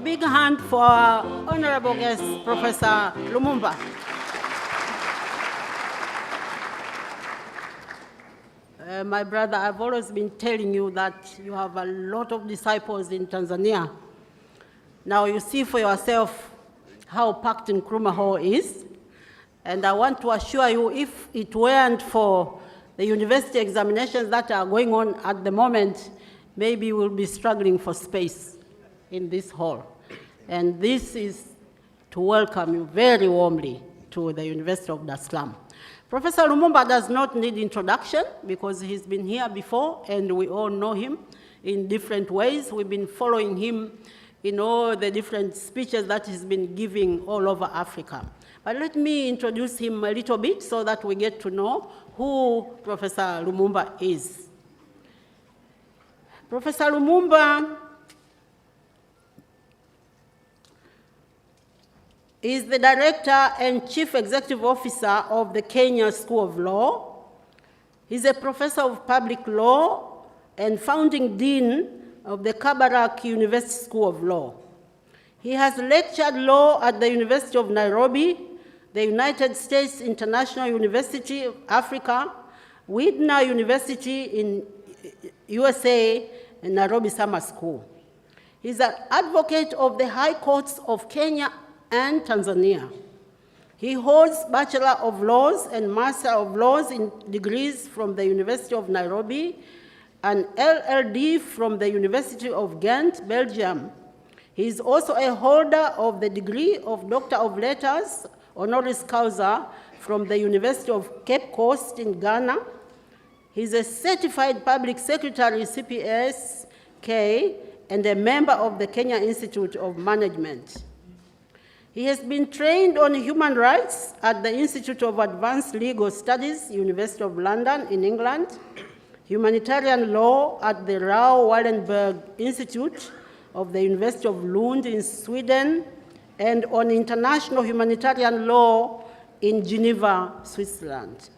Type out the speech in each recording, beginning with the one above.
big hand for our honorable guest, Professor Lumumba. My brother, I've always been telling you that you have a lot of disciples in Tanzania. Now you see for yourself how packed Nkrumah Hall is. And I want to assure you, if it weren't for the university examinations that are going on at the moment, maybe we'll be struggling for space in this hall. And this is to welcome you very warmly to the University of Dar es Salaam. Professor Lumumba does not need introduction because he's been here before and we all know him in different ways. We've been following him in all the different speeches that he's been giving all over Africa. But let me introduce him a little bit so that we get to know who Professor Lumumba is. Professor Lumumba is the Director and Chief Executive Officer of the Kenya School of Law. He's a Professor of Public Law and founding Dean of the Kabarak University School of Law. He has lectured law at the University of Nairobi, the United States International University of Africa, Widener University in USA, and Nairobi Summer School. He's an advocate of the High Courts of Kenya and Tanzania. He holds Bachelor of Laws and Master of Laws in degrees from the University of Nairobi and LLD from the University of Ghent, Belgium. He is also a holder of the degree of Doctor of Letters, honoris causa, from the University of Cape Coast in Ghana. He's a certified public secretary, CPS-K, and a member of the Kenya Institute of Management. He has been trained on human rights at the Institute of Advanced Legal Studies, University of London in England, humanitarian law at the Raoul Wallenberg Institute of the University of Lund in Sweden, and on international humanitarian law in Geneva, Switzerland.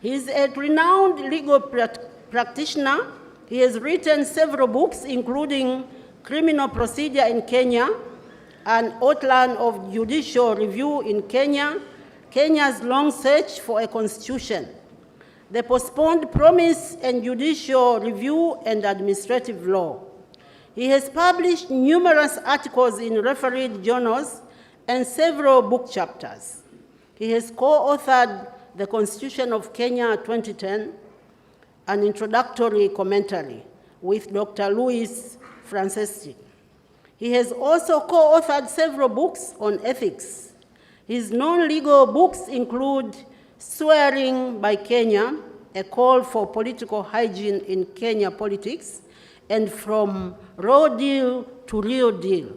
He is a renowned legal practitioner. He has written several books, including Criminal Procedure in Kenya, An Outline of Judicial Review in Kenya, Kenya's Long Search for a Constitution, The Postponed Promise and Judicial Review and Administrative Law. He has published numerous articles in refereed journals and several book chapters. He has co-authored The Constitution of Kenya 2010, an introductory commentary with Dr. Louis Franceschi. He has also co-authored several books on ethics. His non-legal books include Swearing by Kenya, A Call for Political Hygiene in Kenya Politics, and From Raw Deal to Real Deal.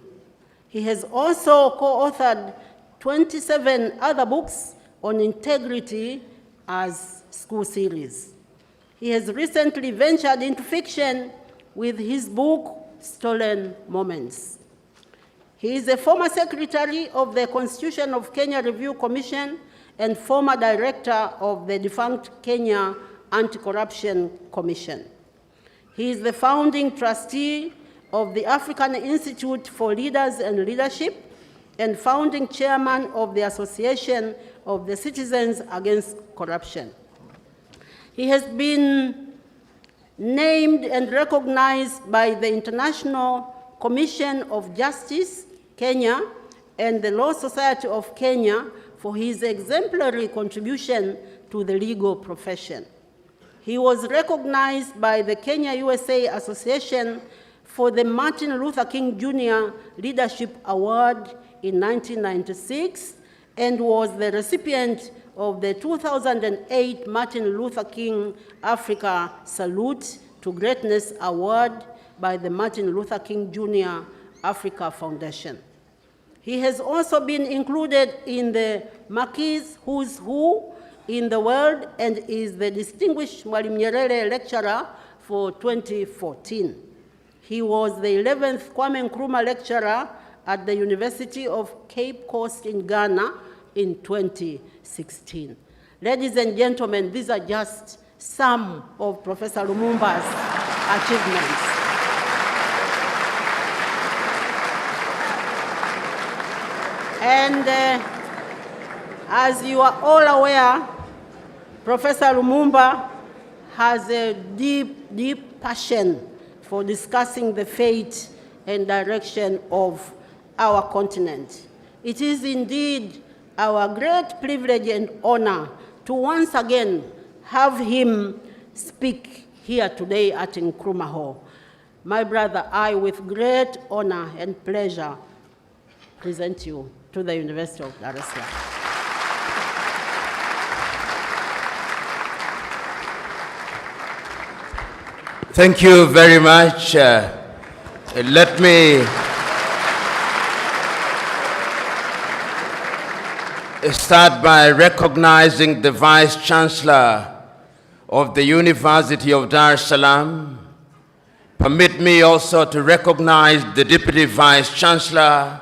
He has also co-authored 27 other books on integrity as school series. He has recently ventured into fiction with his book, Stolen Moments. He is a former secretary of the Constitution of Kenya Review Commission and former director of the defunct Kenya Anti-Corruption Commission. He is the founding trustee of the African Institute for Leaders and Leadership and founding chairman of the Association of the Citizens Against Corruption. He has been named and recognized by the International Commission of Justice, Kenya, and the Law Society of Kenya for his exemplary contribution to the legal profession. He was recognized by the Kenya-USA Association for the Martin Luther King Jr. Leadership Award in 1996 and was the recipient of the 2008 Martin Luther King Africa Salute to Greatness Award by the Martin Luther King Jr. Africa Foundation. He has also been included in the Mackey's Who's Who in the World and is the Distinguished Mwalimu Nyerere Lecturer for 2014. He was the 11th Kwame Nkrumah Lecturer at the University of Cape Coast in Ghana in 2016. Ladies and gentlemen, these are just some of Professor Lumumba's achievements. And as you are all aware, Professor Lumumba has a deep, deep passion for discussing the fate and direction of our continent. It is indeed our great privilege and honor to once again have him speak here today at Nkrumah Hall. My brother, I, with great honor and pleasure, present you to the University of Dar es Salaam. Thank you very much. Let me start by recognizing the Vice Chancellor of the University of Dar es Salaam. Permit me also to recognize the Deputy Vice Chancellor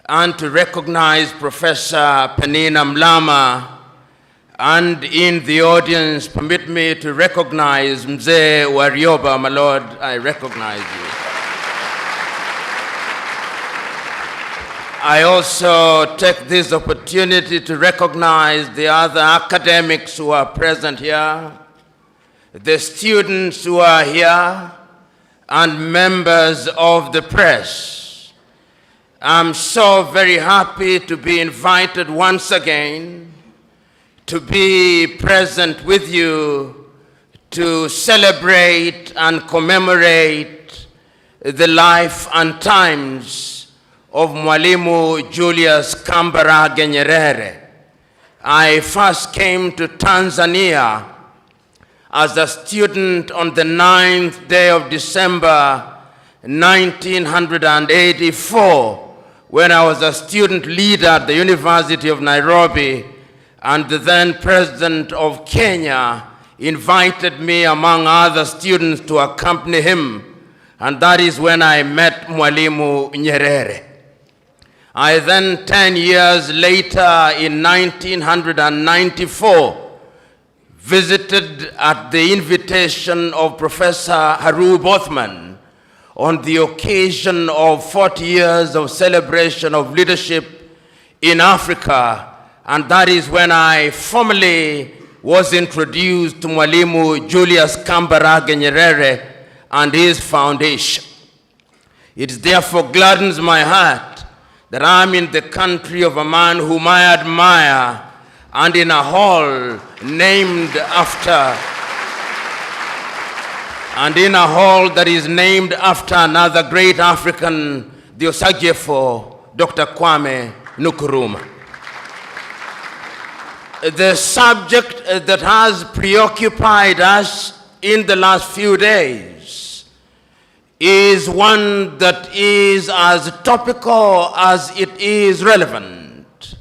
and to recognize Professor Penina Mlama. And in the audience, permit me to recognize Mzee Warioba, my Lord, I recognize you. I also take this opportunity to recognize the other academics who are present here, the students who are here, and members of the press. I'm so very happy to be invited once again to be present with you to celebrate and commemorate the life and times of Mwalimu Julius Kambarage Nyerere. I first came to Tanzania as a student on the 9th day of December 1984 when I was a student leader at the University of Nairobi, and the then President of Kenya invited me, among other students, to accompany him. And that is when I met Mwalimu Nyerere. I then, 10 years later, in 1994, visited at the invitation of Professor Haru Bothman on the occasion of 40 years of celebration of leadership in Africa. And that is when I formally was introduced to Mwalimu Julius Kambarage Nyerere and his foundation. It therefore gladdens my heart that I'm in the country of a man whom I admire and in a hall that is named after another great African, the Osagyefo, Dr. Kwame Nkrumah. The subject that has preoccupied us in the last few days is one that is as topical as it is relevant.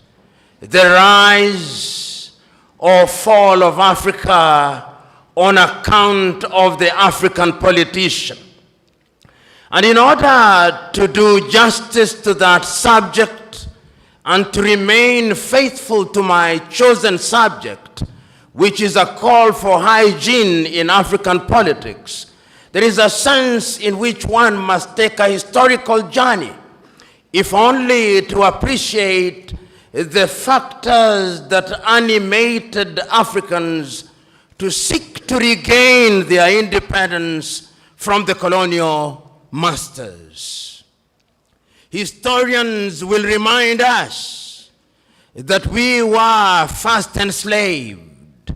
The rise or fall of Africa on account of the African politician. And in order to do justice to that subject, and to remain faithful to my chosen subject, which is a call for hygiene in African politics, there is a sense in which one must take a historical journey, if only to appreciate the factors that animated Africans to seek to regain their independence from the colonial masters. Historians will remind us that we were first enslaved,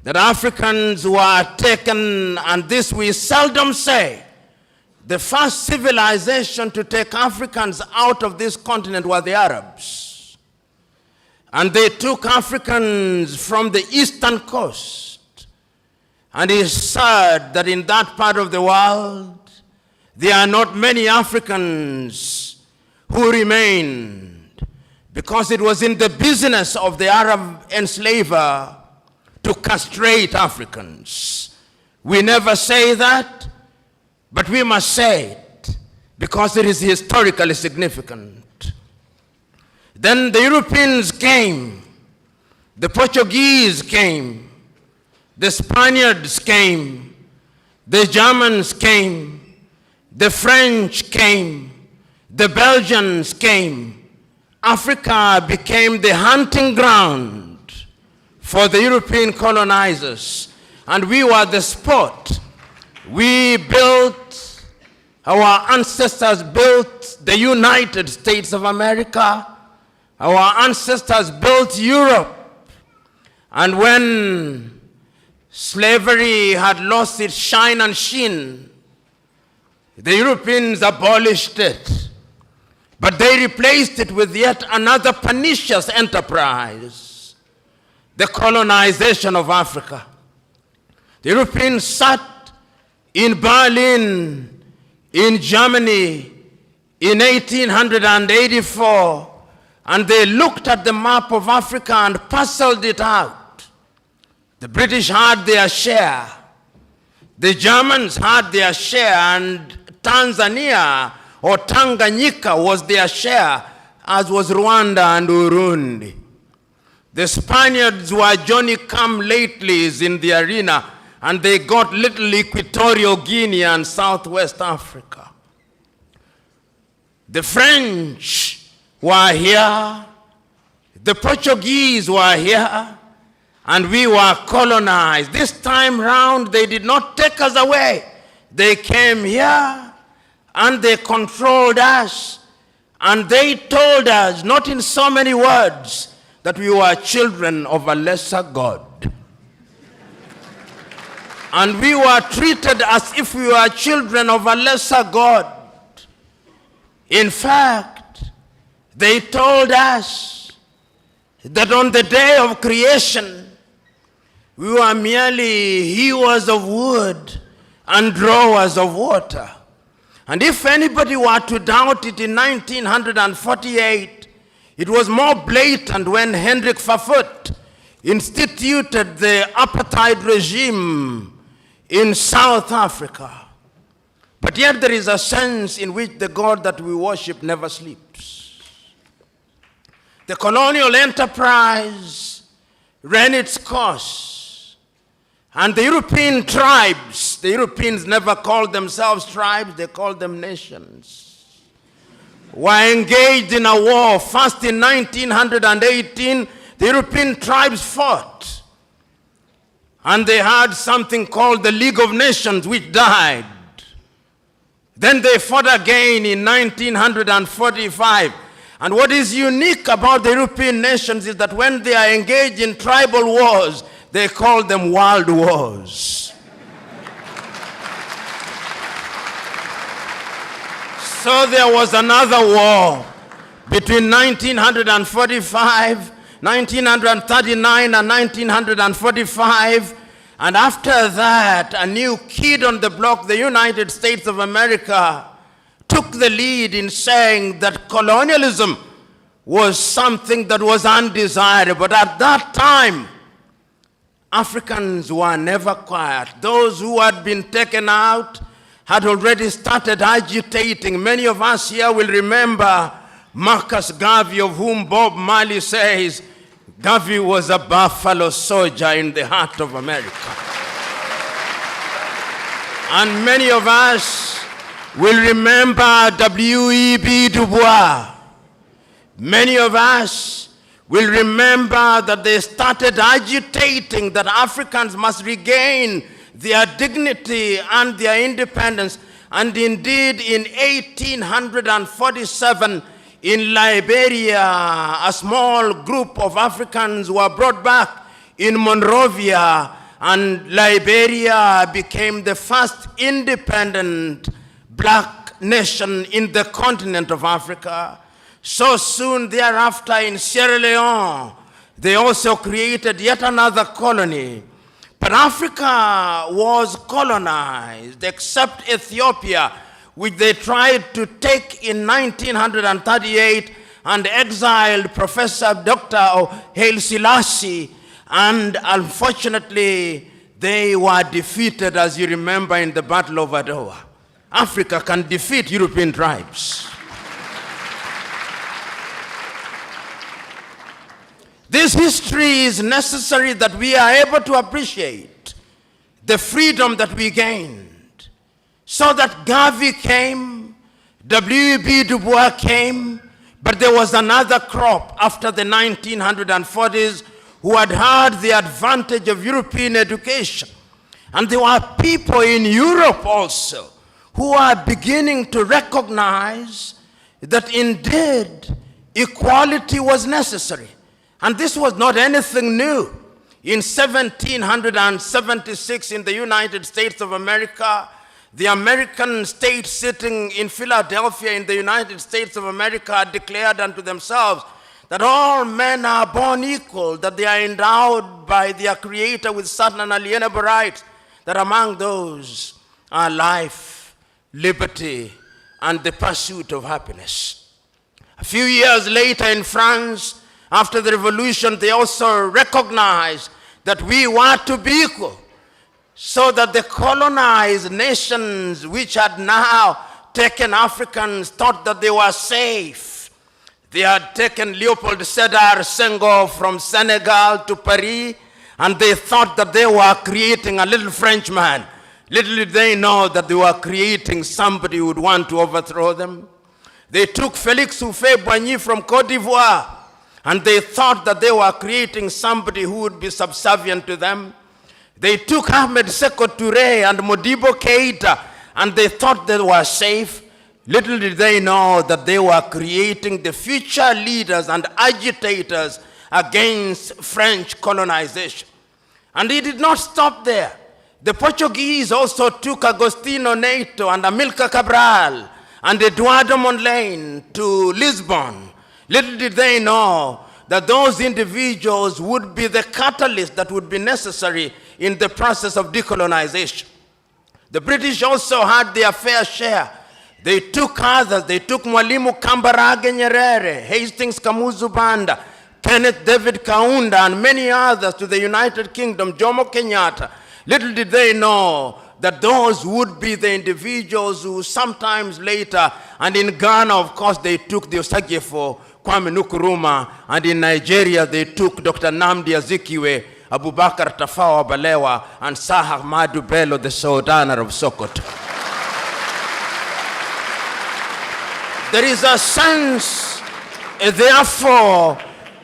that Africans were taken, and this we seldom say. The first civilization to take Africans out of this continent were the Arabs. And they took Africans from the eastern coast. And it's sad that in that part of the world, there are not many Africans who remained, because it was in the business of the Arab enslaver to castrate Africans. We never say that, but we must say it because it is historically significant. Then the Europeans came, the Portuguese came, the Spaniards came, the Germans came, the French came, the Belgians came, Africa became the hunting ground for the European colonizers, and we were the sport. We built, our ancestors built the United States of America. Our ancestors built Europe. And when slavery had lost its shine and sheen, the Europeans abolished it. But they replaced it with yet another pernicious enterprise, the colonization of Africa. The Europeans sat in Berlin, in Germany, in 1884, and they looked at the map of Africa and parceled it out. The British had their share. The Germans had their share, and Tanzania or Tanganyika was their share, as was Rwanda and Burundi. The Spaniards were Johnny-come-latelys in the arena, and they got little Equatorial Guinea and Southwest Africa. The French were here, the Portuguese were here, and we were colonized. This time round, they did not take us away. They came here, and they controlled us, and they told us, not in so many words, that we were children of a lesser God. And we were treated as if we were children of a lesser God. In fact, they told us that on the day of creation, we were merely hewers of wood and drawers of water. And if anybody were to doubt it in 1948, it was more blatant when Hendrik Verwoerd instituted the apartheid regime in South Africa. But yet there is a sense in which the God that we worship never sleeps. The colonial enterprise ran its course, and the European tribes, the Europeans never called themselves tribes, they called them nations, were engaged in a war. First in 1918, the European tribes fought. And they had something called the League of Nations, which died. Then they fought again in 1945. And what is unique about the European nations is that when they are engaged in tribal wars, they call them world wars. So there was another war between 1945, 1939 and 1945, and after that, a new kid on the block, the United States of America, took the lead in saying that colonialism was something that was undesirable. But at that time, Africans were never quiet. Those who had been taken out had already started agitating. Many of us here will remember Marcus Garvey, of whom Bob Marley says, Garvey was a buffalo soldier in the heart of America. And many of us will remember W.E.B. Du Bois. Many of us will remember that they started agitating that Africans must regain their dignity and their independence. And indeed, in 1847, in Liberia, a small group of Africans were brought back in Monrovia, and Liberia became the first independent black nation in the continent of Africa. So soon thereafter in Sierra Leone, they also created yet another colony. But Africa was colonized, except Ethiopia, which they tried to take in 1938 and exiled Professor Dr. Haile Selassie, and unfortunately they were defeated, as you remember, in the Battle of Adwa. Africa can defeat European tribes. This history is necessary that we are able to appreciate the freedom that we gained. So that Garvey came, W.E.B. Du Bois came, But there was another crop after the 1940s who had had the advantage of European education. And there were people in Europe also who are beginning to recognize that indeed equality was necessary. And this was not anything new. In 1776 in the United States of America, the American state sitting in Philadelphia in the United States of America declared unto themselves that all men are born equal, that they are endowed by their Creator with certain unalienable rights, that among those are life, liberty, and the pursuit of happiness. A few years later in France, after the revolution, they also recognized that we were to be equal, so that the colonized nations which had now taken Africans thought that they were safe. They had taken Leopold Sédar Senghor from Senegal to Paris, and they thought that they were creating a little Frenchman. Little did they know that they were creating somebody who would want to overthrow them. They took Félix Houphouët-Boigny from Côte d'Ivoire, and they thought that they were creating somebody who would be subservient to them. They took Ahmed Sékou Touré and Modibo Keïta, and they thought they were safe. Little did they know that they were creating the future leaders and agitators against French colonization. And it did not stop there. The Portuguese also took Agostinho Neto and Amilcar Cabral and Eduardo Mondlane to Lisbon. Little did they know that those individuals would be the catalyst that would be necessary in the process of decolonization. The British also had their fair share. They took others. They took Mwalimu Kambarage Nyerere, Hastings Kamuzu Banda, Kenneth David Kaunda, and many others to the United Kingdom, Jomo Kenyatta. Little did they know that those would be the individuals who sometimes later, and in Ghana, of course, they took the Osagyefo, Kwame Nkrumah, and in Nigeria, they took Dr. Nnamdi Azikiwe, Abubakar Tafawa Balewa, and Sir Ahmadu Bello, the Sultan of Sokoto. There is a sense, therefore,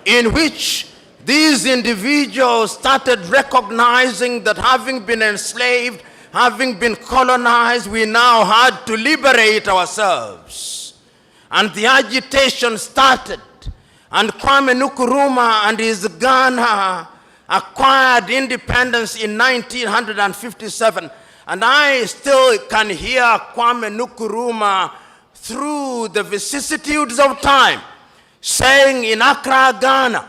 in which these individuals started recognizing that having been enslaved, having been colonized, we now had to liberate ourselves. And the agitation started. And Kwame Nkrumah and his Ghana acquired independence in 1957. And I still can hear Kwame Nkrumah through the vicissitudes of time saying in Accra, Ghana,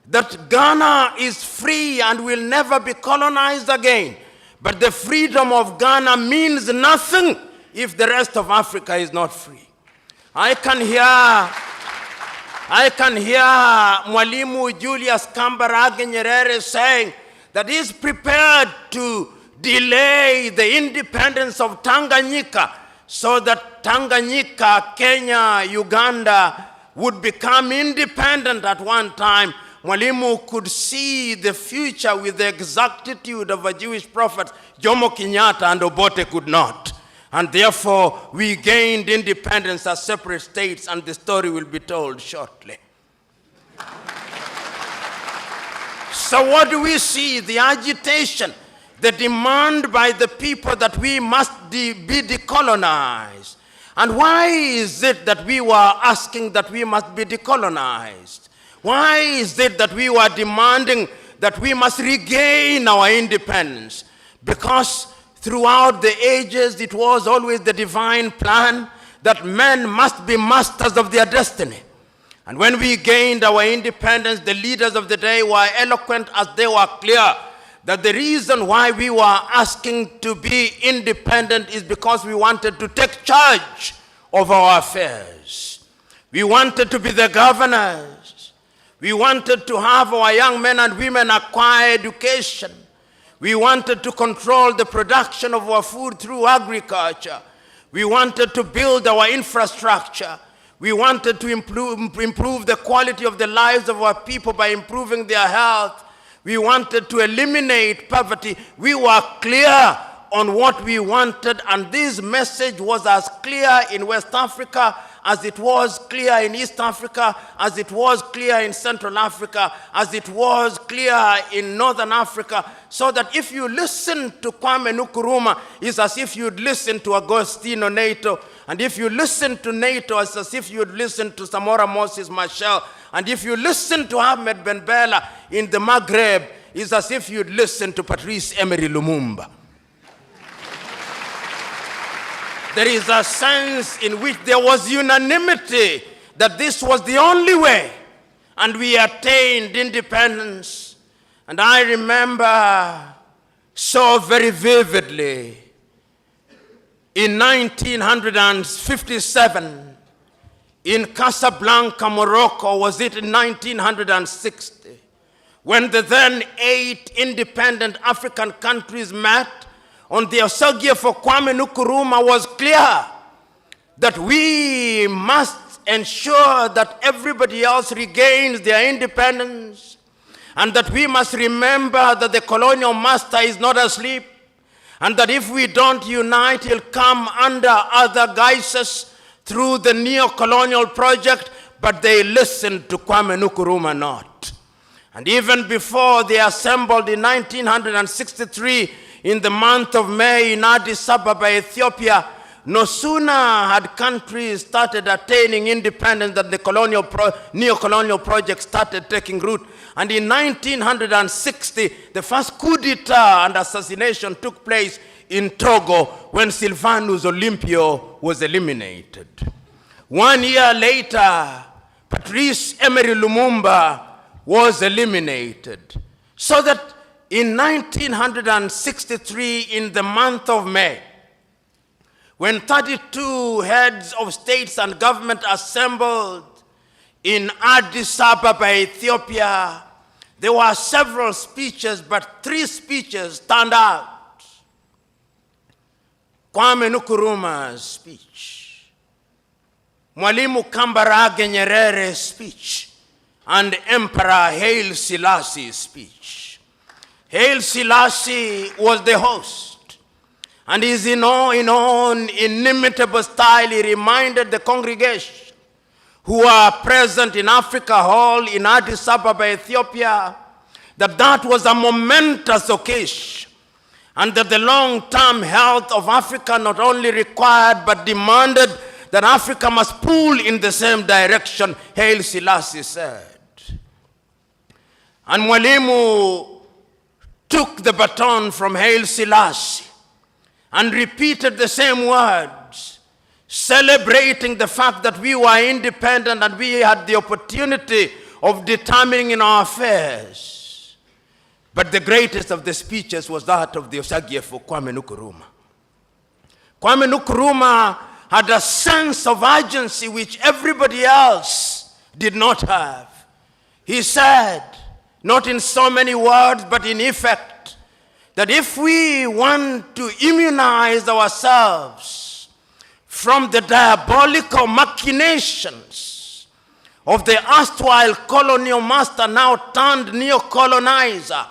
that Ghana is free and will never be colonized again. But the freedom of Ghana means nothing if the rest of Africa is not free. I can hear Mwalimu Julius Kambarage Nyerere saying that he's prepared to delay the independence of Tanganyika so that Tanganyika, Kenya, Uganda would become independent at one time. Mwalimu could see the future with the exactitude of a Jewish prophet. Jomo Kenyatta and Obote could not. And therefore, we gained independence as separate states, and the story will be told shortly. So what do we see? The agitation, the demand by the people that we must be decolonized. And why is it that we were asking that we must be decolonized? Why is it that we were demanding that we must regain our independence? Because throughout the ages, it was always the divine plan that men must be masters of their destiny. And when we gained our independence, the leaders of the day were eloquent as they were clear that the reason why we were asking to be independent is because we wanted to take charge of our affairs. We wanted to be the governors. We wanted to have our young men and women acquire education. We wanted to control the production of our food through agriculture. We wanted to build our infrastructure. We wanted to improve the quality of the lives of our people by improving their health. We wanted to eliminate poverty. We were clear on what we wanted, and this message was as clear in West Africa as it was clear in East Africa, as it was clear in Central Africa, as it was clear in Northern Africa, so that if you listen to Kwame Nkrumah, it's as if you'd listen to Agostino Neto, and if you listen to Neto, it's as if you'd listen to Samora Moses Machel, and if you listen to Ahmed Ben Bella in the Maghreb, it's as if you'd listen to Patrice Emery Lumumba. There is a sense in which there was unanimity that this was the only way, and we attained independence. And I remember so very vividly, in 1957, in Casablanca, Morocco, was it in 1960, when the then 8 independent African countries met on the Osagie for Kwame Nkrumah, was clear that we must ensure that everybody else regains their independence, and that we must remember that the colonial master is not asleep, and that if we don't unite, he'll come under other guises through the neo-colonial project, but they listened to Kwame Nkrumah not. And even before they assembled in 1963, in the month of May in Addis Ababa, Ethiopia, no sooner had countries started attaining independence than the neo-colonial project started taking root. And in 1960, the first coup d'etat and assassination took place in Togo when Sylvanus Olympio was eliminated. 1 year later, Patrice Emery Lumumba was eliminated. So that in 1963, in the month of May, when 32 heads of states and government assembled in Addis Ababa, Ethiopia, there were several speeches, but 3 speeches stand out. Kwame Nkrumah's speech, Mwalimu Kambarage Nyerere's speech, and Emperor Haile Selassie's speech. Haile Selassie was the host, and his own inimitable style, he reminded the congregation who are present in Africa Hall in Addis Ababa, Ethiopia, that that was a momentous occasion, and that the long-term health of Africa not only required but demanded that Africa must pull in the same direction, Haile Selassie said. And Mwalimu took the baton from Haile Selassie and repeated the same words, celebrating the fact that we were independent and we had the opportunity of determining in our affairs. But the greatest of the speeches was that of the Osagie for Kwame Nkrumah. Kwame Nkrumah had a sense of urgency which everybody else did not have. He said, not in so many words, but in effect, that if we want to immunize ourselves from the diabolical machinations of the erstwhile colonial master, now turned neo-colonizer,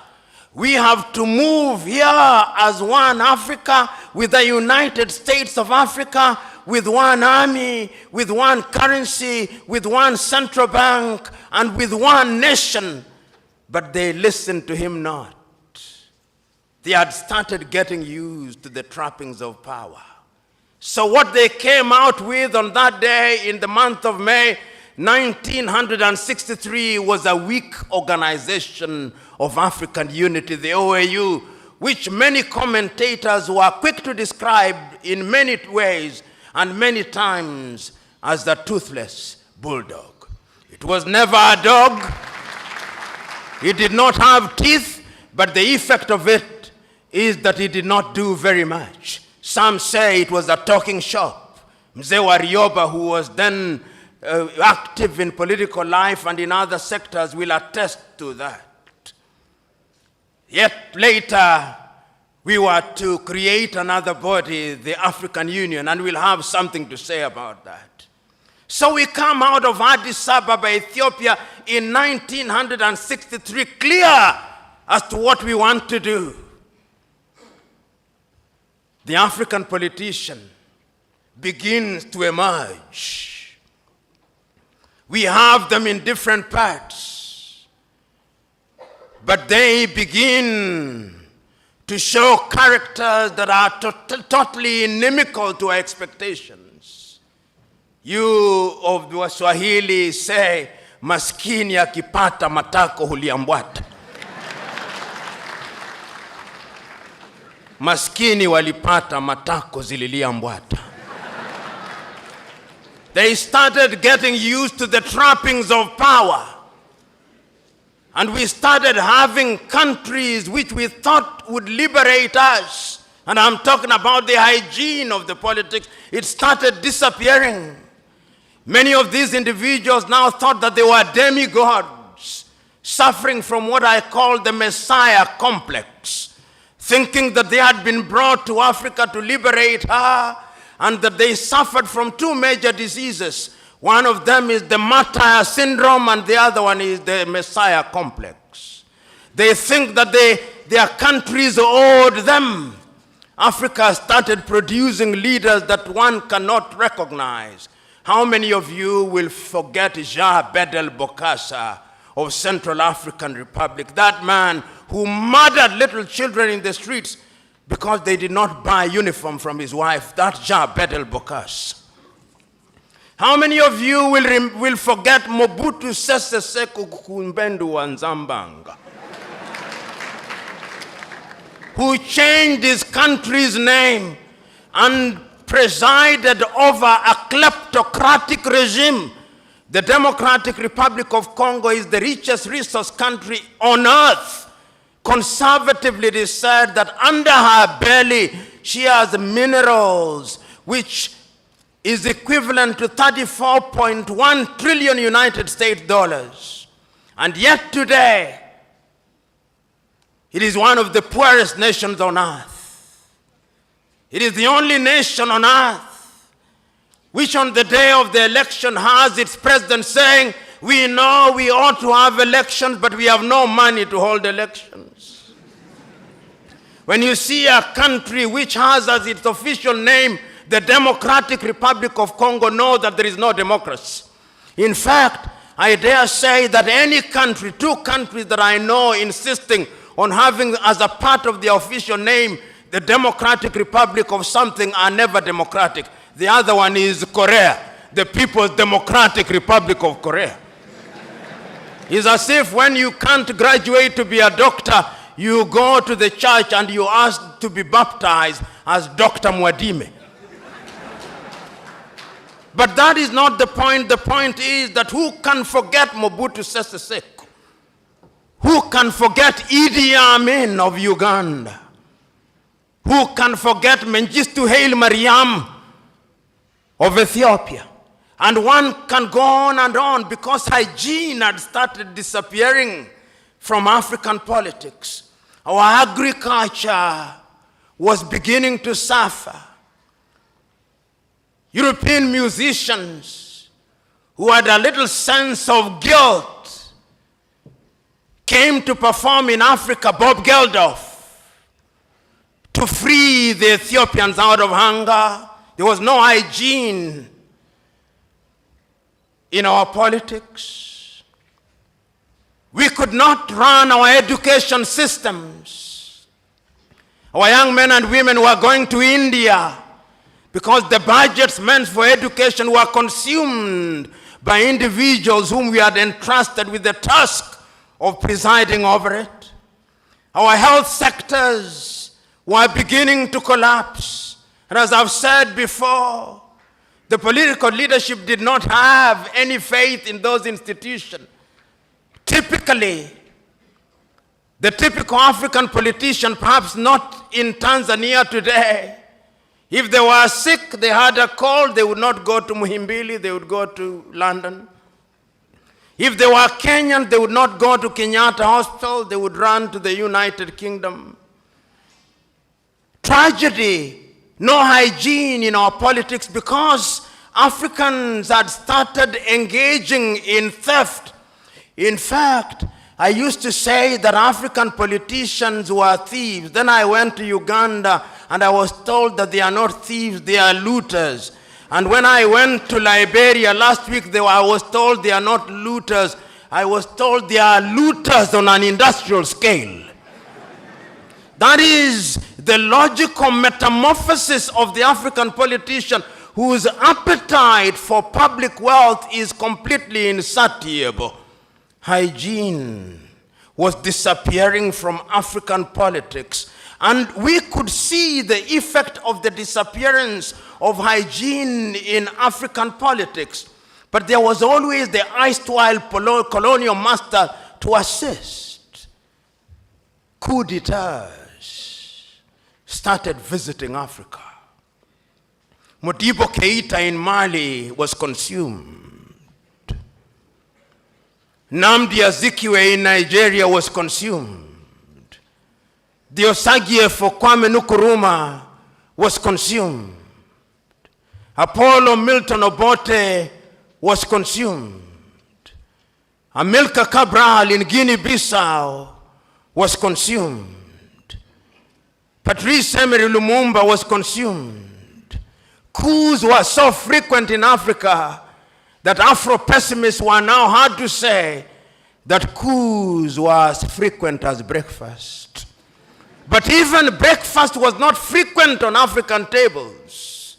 we have to move here as one Africa, with the United States of Africa, with one army, with one currency, with one central bank, and with one nation. But they listened to him not. They had started getting used to the trappings of power. So what they came out with on that day in the month of May 1963 was a weak organization of African unity, the OAU, which many commentators were quick to describe in many ways and many times as the toothless bulldog. It was never a dog. It did not have teeth, but the effect of it is that it did not do very much. Some say it was a talking shop. Mzee Warioba, who was then active in political life and in other sectors, will attest to that. Yet later, we were to create another body, the African Union, and we'll have something to say about that. So we come out of Addis Ababa, Ethiopia in 1963, clear as to what we want to do. The African politician begins to emerge. We have them in different parts. But they begin to show characters that are totally inimical to our expectations. You of the Swahili say, maskini akipata matako huliambwata. Maskini walipata matako zililiambwata. They started getting used to the trappings of power. And we started having countries which we thought would liberate us. And I'm talking about the hygiene of the politics. It started disappearing. Many of these individuals now thought that they were demigods, suffering from what I call the Messiah complex, thinking that they had been brought to Africa to liberate her, and that they suffered from two major diseases. One of them is the martyr syndrome, and the other one is the Messiah complex. They think that their countries owed them. Africa started producing leaders that one cannot recognize. How many of you will forget Jean Bedel Bokassa of Central African Republic, that man who murdered little children in the streets because they did not buy uniform from his wife? That Jean Bedel Bokassa. How many of you will forget Mobutu Sese Seko Kumbendu wa Nzambanga, who changed his country's name and presided over a kleptocratic regime? The Democratic Republic of Congo is the richest resource country on earth. Conservatively, it is said that under her belly, she has minerals which is equivalent to 34.1 trillion United States dollars. And yet today, it is one of the poorest nations on earth. It is the only nation on earth which on the day of the election has its president saying, we know we ought to have elections, but we have no money to hold elections. When you see a country which has as its official name the Democratic Republic of Congo, know that there is no democracy. In fact, I dare say that any country, two countries that I know insisting on having as a part of their official name the Democratic Republic of something are never democratic. The other one is Korea, the People's Democratic Republic of Korea. It's as if when you can't graduate to be a doctor, you go to the church and you ask to be baptized as Dr. Mwadime. But that is not the point. The point is that who can forget Mobutu Sese Seko? Who can forget Idi Amin of Uganda? Who can forget Mengistu Haile Mariam of Ethiopia? And one can go on and on, because hygiene had started disappearing from African politics. Our agriculture was beginning to suffer. European musicians who had a little sense of guilt came to perform in Africa, Bob Geldof, to free the Ethiopians out of hunger. There was no hygiene in our politics. We could not run our education systems. Our young men and women were going to India because the budgets meant for education were consumed by individuals whom we had entrusted with the task of presiding over it. Our health sectors were beginning to collapse. And as I've said before, the political leadership did not have any faith in those institutions. Typically, the typical African politician, perhaps not in Tanzania today, if they were sick, they had a cold, they would not go to Muhimbili, they would go to London. If they were Kenyan, they would not go to Kenyatta Hospital, they would run to the United Kingdom. Tragedy, no hygiene in our politics, because Africans had started engaging in theft. In fact, I used to say that African politicians were thieves. Then I went to Uganda and I was told that they are not thieves, they are looters. And when I went to Liberia last week, I was told they are not looters. I was told they are looters on an industrial scale. That is the logical metamorphosis of the African politician whose appetite for public wealth is completely insatiable. Hygiene was disappearing from African politics. And we could see the effect of the disappearance of hygiene in African politics. But there was always the erstwhile colonial master to assist. Coup d'etats started visiting Africa. Modibo Keita in Mali was consumed. Nnamdi Azikiwe in Nigeria was consumed. The Osagie for Kwame Nkrumah was consumed. Apollo Milton Obote was consumed. Amilcar Cabral in Guinea-Bissau was consumed. Patrice Emery Lumumba was consumed. Coups were so frequent in Africa that Afro-pessimists were now hard to say that coups were as frequent as breakfast. But even breakfast was not frequent on African tables.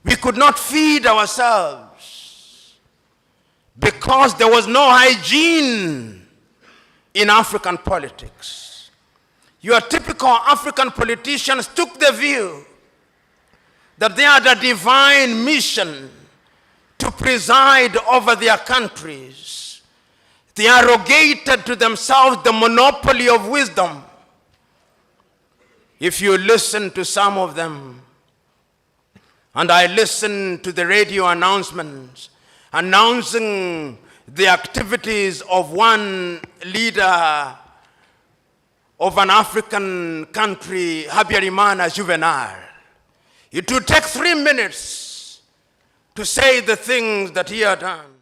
We could not feed ourselves because there was no hygiene in African politics. Your typical African politicians took the view that they had a divine mission to preside over their countries. They arrogated to themselves the monopoly of wisdom. If you listen to some of them, and I listen to the radio announcements announcing the activities of one leader of an African country, Habyarimana Juvenal, it would take 3 minutes to say the things that he had done.